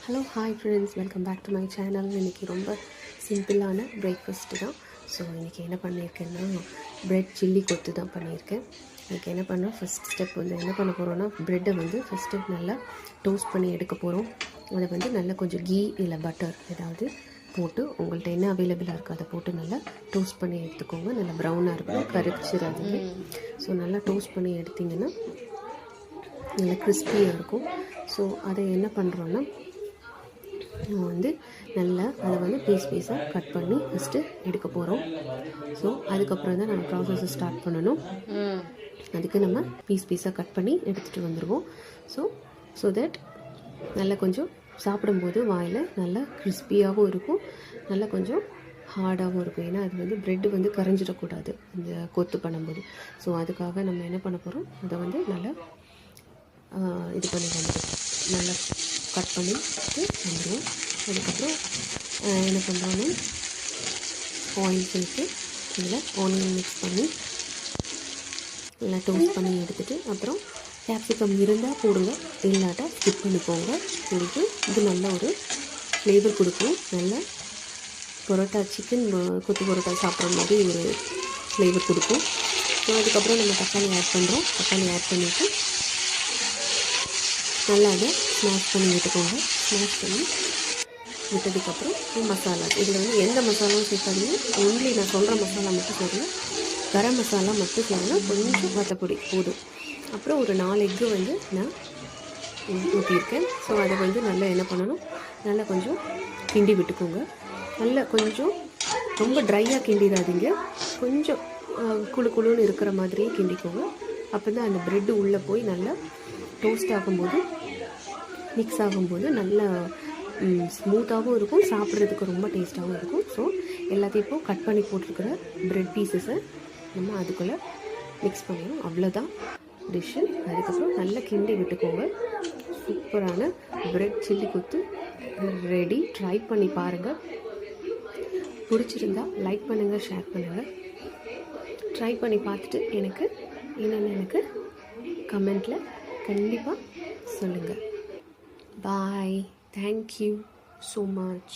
Hello hi friends, welcome back to my channel. இன்றைக்கி ரொம்ப சிம்பிளான பிரேக்ஃபாஸ்ட்டு தான். ஸோ இன்றைக்கி என்ன பண்ணியிருக்கேன்னா, ப்ரெட் சில்லி கொத்து தான் பண்ணியிருக்கேன். இன்றைக்கி என்ன பண்ணால், ஃபஸ்ட் ஸ்டெப் வந்து என்ன பண்ண போகிறோன்னா, ப்ரெட்டை வந்து ஃபஸ்ட்டு நல்லா டோஸ்ட் பண்ணி எடுக்க போகிறோம். அதை வந்து நல்லா கொஞ்சம் கீ இல்லை பட்டர் ஏதாவது போட்டு, உங்கள்கிட்ட என்ன அவைலபிளாக இருக்கோ அதை போட்டு நல்லா டோஸ்ட் பண்ணி எடுத்துக்கோங்க. நல்லா ப்ரௌனாக இருக்கும், கரிச்சிடாதீங்க. ஸோ நல்லா டோஸ்ட் பண்ணி எடுத்திங்கன்னா நல்லா கிறிஸ்பியாக இருக்கும். ஸோ அதை என்ன பண்ணுறோன்னா, நம்ம வந்து நல்லா அதை வந்து பீஸாக கட் பண்ணி ஃபஸ்ட்டு எடுக்க போகிறோம். ஸோ அதுக்கப்புறம் தான் நம்ம ப்ராசஸை ஸ்டார்ட் பண்ணணும். அதுக்கு நம்ம பீஸாக கட் பண்ணி எடுத்துகிட்டு வந்துடுவோம். ஸோ தட் நல்லா கொஞ்சம் சாப்பிடும்போது வாயில் நல்லா கிறிஸ்பியாகவும் இருக்கும், நல்லா கொஞ்சம் ஹார்டாகவும் இருக்கும். ஏன்னா அது வந்து ப்ரெட்டு வந்து கரைஞ்சிடக்கூடாது இந்த கொத்து பண்ணும்போது. ஸோ அதுக்காக நம்ம என்ன பண்ண போகிறோம், அதை வந்து நல்லா இது பண்ணி வந்துடும், நல்லா கட் பண்ணிட்டு வந்துடுவோம். அதுக்கப்புறம் என்ன பண்ணுறோன்னா, ஆயில் சேர்த்து இதில் ஆனியன் மிக்ஸ் பண்ணி நல்லா டோஸ்ட் பண்ணி எடுத்துகிட்டு, அப்புறம் கேப்சிகம் இருந்தால் போடுங்க, இல்லாட்டா ஸ்கிப் பண்ணிக்கோங்க. கொடுத்து இது நல்ல ஒரு ஃப்ளேவர் கொடுக்கும். நல்லா பரோட்டா, சிக்கன் கொத்து பரோட்டா சாப்பிட்ற மாதிரி ஒரு ஃப்ளேவர் கொடுக்கும். ஸோ அதுக்கப்புறம் நம்ம தக்காளி ஆட் பண்ணுறோம். தக்காளி ஆட் பண்ணிவிட்டு நல்லா அதை ஸ்மாஷ் பண்ணி விட்டுக்கோங்க. ஸ்மாஷ் பண்ணி விட்டதுக்கப்புறம் மசாலா, இதில் வந்து எந்த மசாலாவும் சேர்க்காதீங்க, ஒன்லி நான் சொல்கிற மசாலா மட்டும் சேருங்க. கரம் மசாலா மட்டும் சேருங்க, கொஞ்சம் வத்தப்பொடி போதும். அப்புறம் ஒரு 4 எக்கு வந்து நான் ஊற்றியிருக்கேன். ஸோ அதை வந்து நல்லா என்ன பண்ணணும், நல்லா கொஞ்சம் கிண்டி விட்டுக்கோங்க. நல்லா கொஞ்சம் ரொம்ப ட்ரையாக கிண்டிடாதீங்க, கொஞ்சம் குழுன்னு இருக்கிற மாதிரியே கிண்டிக்கோங்க. அப்போ தான் அந்த ப்ரெட்டு உள்ளே போய் நல்லா டோஸ்ட் ஆகும்போது, மிக்ஸ் ஆகும்போது நல்லா ஸ்மூத்தாகவும் இருக்கும், சாப்பிட்றதுக்கு ரொம்ப டேஸ்ட்டாகவும் இருக்கும். ஸோ எல்லாத்தையும் இப்போது கட் பண்ணி போட்டிருக்கிற ப்ரெட் பீசஸை நம்ம அதுக்குள்ளே மிக்ஸ் பண்ணிடணும். அவ்வளோதான் டிஷ்ஷு. அதுக்கப்புறம் நல்லா கிண்டி விட்டுக்கோங்க. சூப்பரான ப்ரெட் சில்லி கொத்து ரெடி. ட்ரை பண்ணி பாருங்கள். பிடிச்சிருந்தா லைக் பண்ணுங்கள், ஷேர் பண்ணுங்கள். ட்ரை பண்ணி பார்த்துட்டு எனக்கு கமெண்ட்டில் கண்டிப்பாக சொல்லுங்கள். பாய். Thank you so much.